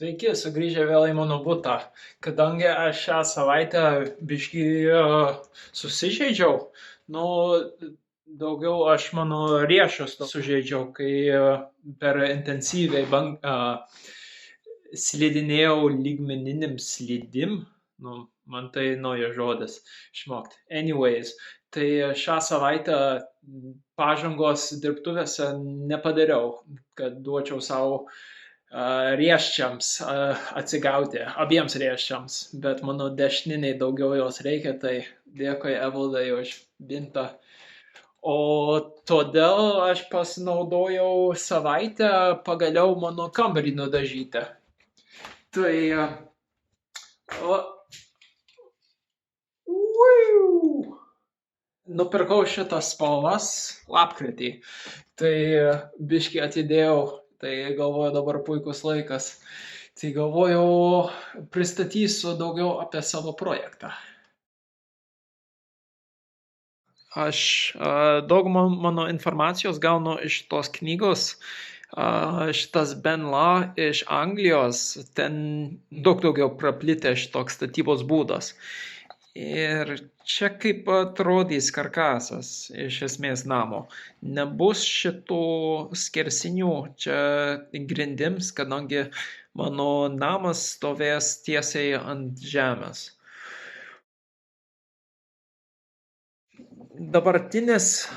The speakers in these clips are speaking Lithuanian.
Sveiki, sugrįžę vėl į mano butą. Kadangi aš šią savaitę biškį susižeidžiau, nu, daugiau aš mano riešus sužeidžiau, kai per intensyviai slidinėjau lygmeniniam slidim. Nu, man tai naujas žodis išmokti. Anyways, tai šią savaitę pažangos dirbtuvėse nepadariau, kad duočiau savo rieščiams atsigauti, abiems rieščiams, bet mano dešininiai daugiau jos reikia, tai dėkui Evaldai už bintą. O todėl aš pasinaudojau savaitę pagaliau mano kambarį nudažyti. Tai nupirkau šitas spalvas lapkritį. Tai biškį atidėjau, tai galvoju dabar puikus laikas. Tai galvoju pristatysiu daugiau apie savo projektą. Aš daugumą mano informacijos gaunu iš tos knygos. Šitas Ben La iš Anglijos, ten daug daugiau praplitę šitoks statybos būdas. Ir čia kaip atrodys karkasas iš esmės namo. Nebus šitų skersinių čia grindims, kadangi mano namas stovės tiesiai ant žemės. Dabartinis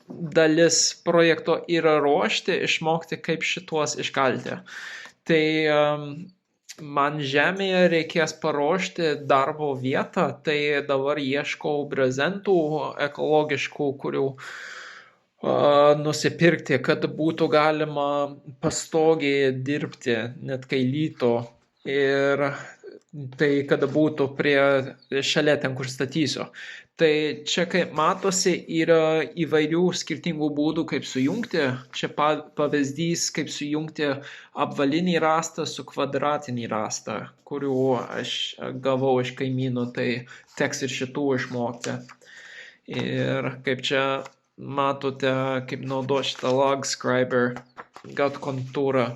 dalis projekto yra ruošti, išmokti, kaip šituos iškalti. Tai man žemėje reikės paruošti darbo vietą, tai dabar ieškau brezentų ekologiškų, kurių nusipirkti, kad būtų galima pastogiai dirbti, net kai lyto. Ir tai, kad būtų šalia ten, kur statysiu. Tai čia, kaip matosi, yra įvairių skirtingų būdų, kaip sujungti. Čia pavyzdys, kaip sujungti apvalinį rąstą su kvadratinį rąstą, kurių aš gavau iš kaimynų, tai teks ir šitų išmokti. Ir kaip čia matote, kaip naudoti šitą log scriber, gauti kontūrą.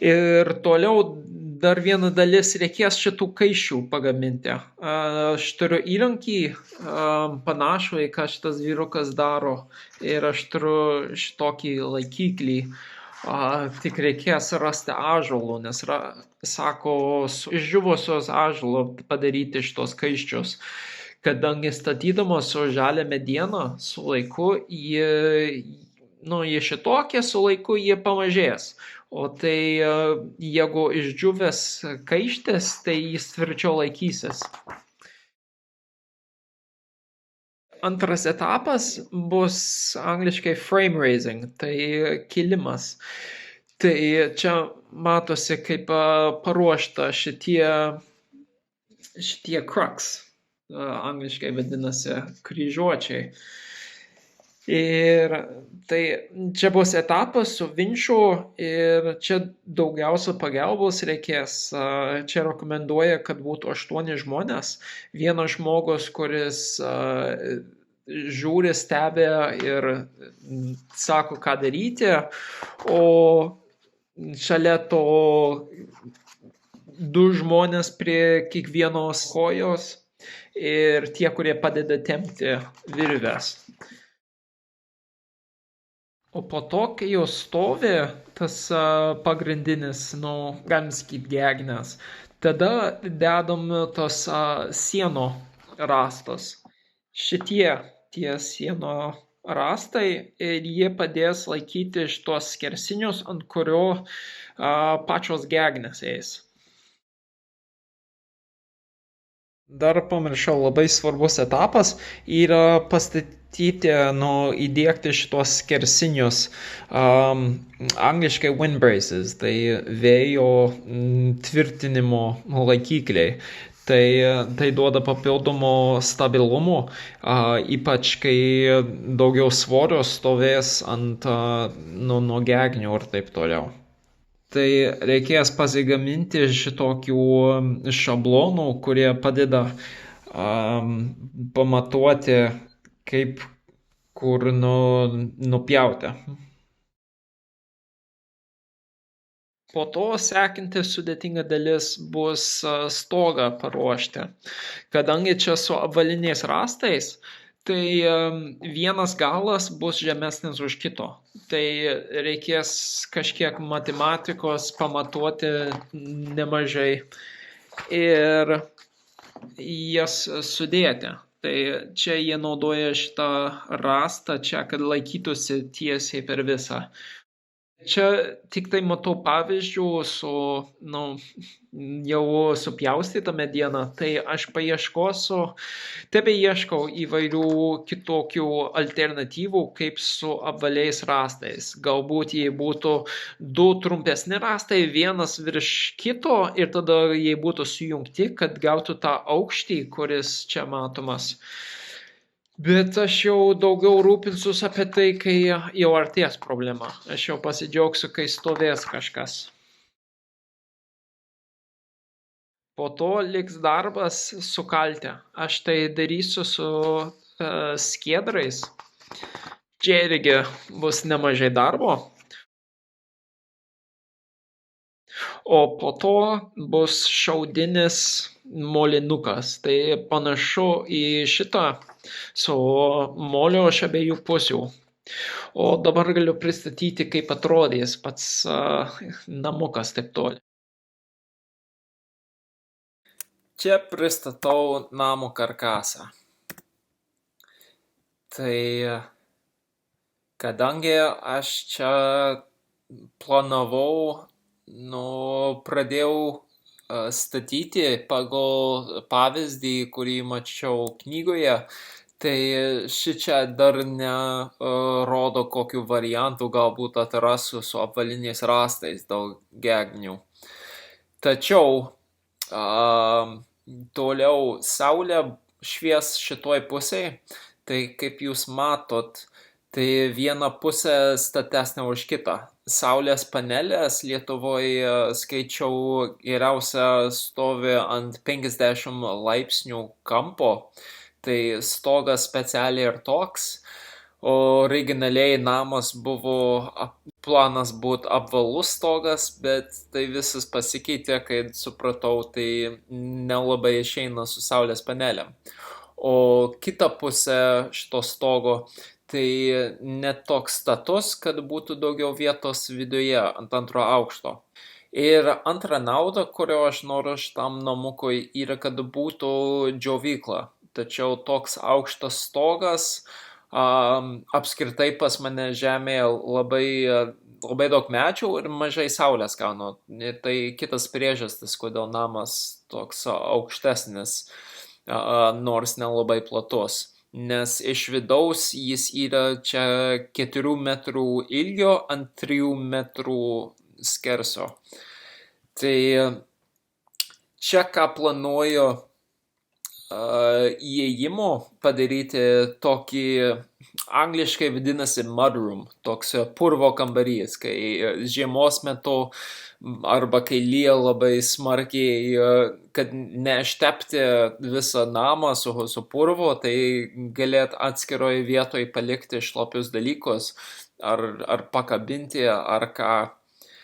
Ir toliau dar viena dalis reikės šitų kaiščių pagaminti. Aš turiu įrankį panašų į ką šitas vyrukas daro ir aš turiu šitokį laikiklį. Tik reikės rasti ąžuolų, nes sako, su išdžiūvusios ąžuolo padaryti šitos kaiščius. Kadangi statydamos su žalia mediena, su laiku jie šitokie, su laiku jie pamažės. O tai jeigu išdžiūvęs kaištis, tai jis tvirčiau laikysis. Antras etapas bus angliškai frame raising, tai kilimas. Tai čia matosi, kaip paruošta šitie crux, angliškai vadinasi kryžiuočiai. Ir tai čia bus etapas su vinču ir čia daugiausia pagalbos reikės. Čia rekomenduoja, kad būtų 8 žmonės. Vienas žmogus, kuris žiūri, stebi ir sako, ką daryti, o šalia to 2 žmonės prie kiekvienos kojos ir tie, kurie padeda tempti virves. O po to, kai jau stovi tas pagrindinis, galim sakyti, gegnes, tada dedam tos sienų rąstus. Šitie tie sienų rąstai ir jie padės laikyti šitos skersinius, ant kurio pačios gegnės eis. Dar pamiršau, labai svarbus etapas yra pastatyti, įdiegti šitos skersinius, angliškai windbraces, tai vėjo tvirtinimo laikikliai. Tai duoda papildomo stabilumo, ypač kai daugiau svorio stovės ant nuo gegnių ir taip toliau. Tai reikės pasigaminti šitokių šablonų, kurie padeda pamatuoti, kaip kur nupjauti. Po to sekanti sudėtinga dalis bus stogą paruošti. Kadangi čia su apvaliniais rąstais, tai vienas galas bus žemesnis už kito. Tai reikės kažkiek matematikos pamatuoti nemažai ir jas sudėti. Tai čia jie naudoja šitą rąstą čia, kad laikytųsi tiesiai per visą. Čia tik tai matau pavyzdžių su, jau supjaustyta mediena, tai aš tebeieškau įvairių kitokių alternatyvų, kaip su apvaliais rąstais. Galbūt jei būtų du trumpesni rąstai, vienas virš kito ir tada jie būtų sujungti, kad gautų tą aukštį, kuris čia matomas. Bet aš jau daugiau rūpinsiuos apie tai, kai jau artės problema. Aš jau pasidžiaugsiu, kai stovės kažkas. Po to liks darbas su kalte. Aš tai darysiu su skiedrais. Čia irgi bus nemažai darbo. O po to bus šiaudinis molinukas. Tai panašu į šitą su molio iš abiejų pusių. O dabar galiu pristatyti, kaip atrodys pats namukas taip toli. Čia pristatau namo karkasą. Tai kadangi aš čia planavau, pradėjau statyti pagal pavyzdį, kurį mačiau knygoje, tai šičia dar nerodo kokių variantų galbūt atrasiu su apvaliniais rąstais dėl gegnių. Tačiau toliau saulė švies šitoj pusėj, tai kaip jūs matot, tai viena pusė statesnė už kitą. Saulės panelės Lietuvoje skaičiau geriausia stovi ant 50 laipsnių kampo, tai stogas specialiai ir toks. Originaliai namas buvo planas būt apvalus stogas, bet tai visas pasikeitė, kai supratau, tai nelabai išeina su saulės panelėm. O kita pusė šito stogo tai net toks status, kad būtų daugiau vietos viduje ant antro aukšto. Ir antra nauda, kurio aš noriu šitam namukui, yra, kad būtų džiovykla. Tačiau toks aukštas stogas apskritai pas mane žemėje labai daug medžių ir mažai saulės gaunu. Ir tai kitas priežastis, kodėl namas toks aukštesnis, nors nelabai platus. Nes iš vidaus jis yra čia 4 metrų ilgio ant 3 metrų skersio. Tai čia ką planuoju įėjimo padaryti tokį, angliškai vadinasi mudroom, toks purvo kambarys, kai žiemos metu arba kai lyja labai smarkiai, kad neištepti visą namą su purvu, tai galėt atskiroj vietoj palikti šlapius dalykus ar pakabinti ar ką.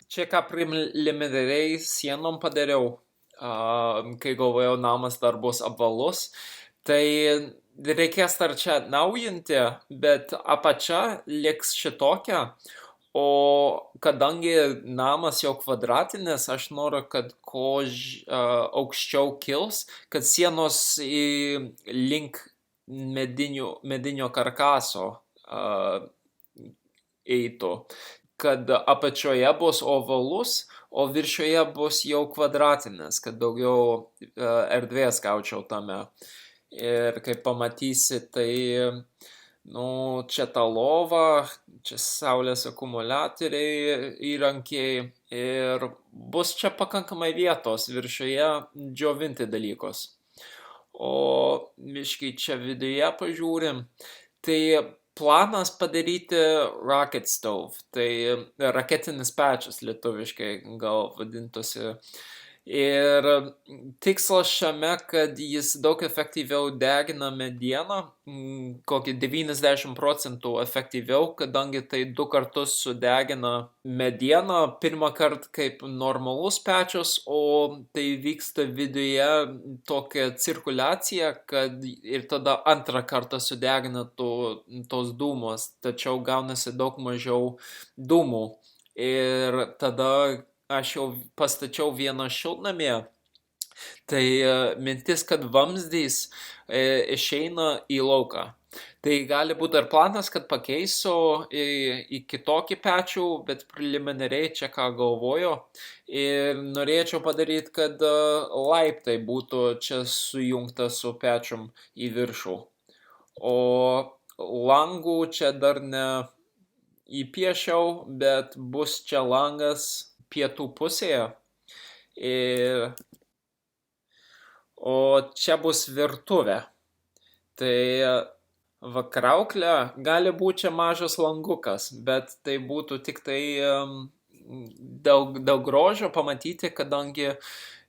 Čia ką preliminariai sienom padariau, kai galvojau namas dar bus apvalus, tai reikės dar čia naujinti, bet apačia liks šitokia, o kadangi namas jau kvadratinis, aš noriu, kad kuo aukščiau kils, kad sienos link medinio karkaso eitų, kad apačioje bus ovalus, o viršuje bus jau kvadratinis, kad daugiau erdvės gaučiau tame. Ir kaip pamatysi, tai čia ta lova, čia saulės akumuliatoriai įrankiai ir bus čia pakankamai vietos viršuje džiovinti dalykus. O biškį čia viduje pažiūrim, tai planas padaryti rocket stove, tai raketinis pečius lietuviškai gal vadintųsi. Ir tikslas šiame, kad jis daug efektyviau degina medieną, kokį 90% efektyviau, kadangi tai 2 kartus sudegina medieną, pirmą kartą kaip normalus pečius, o tai vyksta viduje tokia cirkuliacija, kad ir tada antrą kartą sudegina tos dūmos, tačiau gaunasi daug mažiau dūmų. Ir tada aš jau pastačiau vieną šiltnamį, tai mintis, kad vamzdys išeina į lauką. Tai gali būti ir planas, kad pakeisiu į kitokį pečių, bet preliminariai čia ką galvoju. Ir norėčiau padaryti, kad laiptai būtų čia sujungta su pečium į viršų. O langų čia dar ne įpiešiau, bet bus čia langas pietų pusėje. O čia bus virtuvė. Tai vakarauklė gali būti čia mažas langukas, bet tai būtų tik tai daug grožio pamatyti, kadangi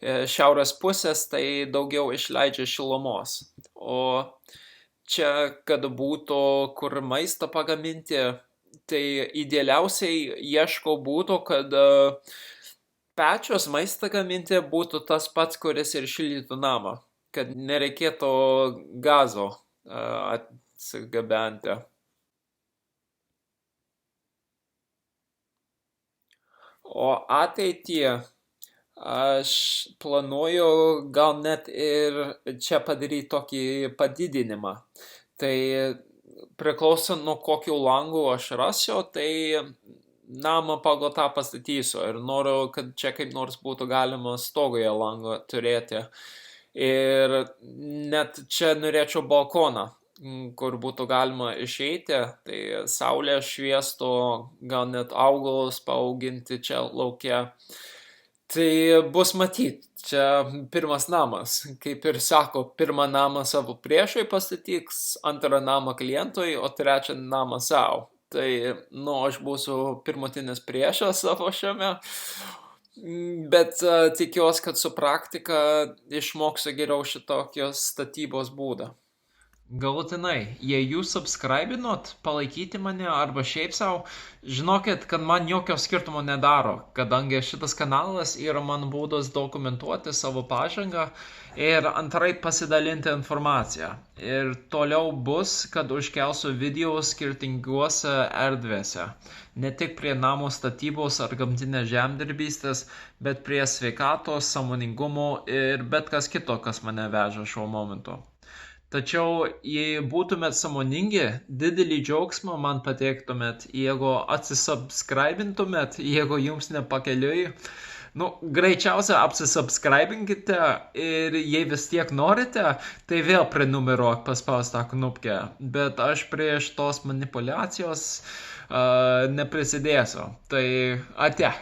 šiaurės pusės tai daugiau išleidžia šilumos. O čia, kad būtų kur maistą pagaminti, tai idealiausiai ieškau būtų, kad pečius maistą gaminti būtų tas pats, kuris ir šildytų namą, kad nereikėtų gazo atsigabenti. O ateityje aš planuoju gal net ir čia padaryti tokį padidinimą. Tai priklauso nuo kokių langų aš rasiu, tai namą pagal tą pastatysiu ir noriu, kad čia kaip nors būtų galima stogoje langą turėti. Ir net čia norėčiau balkoną, kur būtų galima išeiti, tai saulė šviestų, gal net augalus paauginti čia lauke. Tai bus matyt, čia pirmas namas, kaip ir sako, pirmą namą savo priešui pastatyks, antrą namą klientui, o trečią namą savo. Tai, aš būsiu pirmutinis priešas savo šiame, bet tikiuosi, kad su praktika išmoksiu geriau šitokios statybos būdą. Galutinai, jei jūs subscribinot, palaikyti mane arba šiaip savo, žinokit, kad man jokio skirtumo nedaro, kadangi šitas kanalas yra mano būdas dokumentuoti savo pažangą ir antrai pasidalinti informaciją. Ir toliau bus, kad užkelsiu video skirtinguose erdvėse. Ne tik prie namų statybos ar gamtinės žemdirbystės, bet prie sveikatos, sąmoningumo ir bet kas kito, kas mane veža šiuo momentu. Tačiau, jei būtumėt sąmoningi, didelį džiaugsmą man pateiktumėt, jeigu atsisubscribintumėt, jeigu jums nepakeliui. Greičiausia apsisubscribinkite ir jei vis tiek norite, tai vėl prenumeruok paspaus tą knupkę. Bet aš prieš tos manipulacijos neprisidėsiu. Tai ate.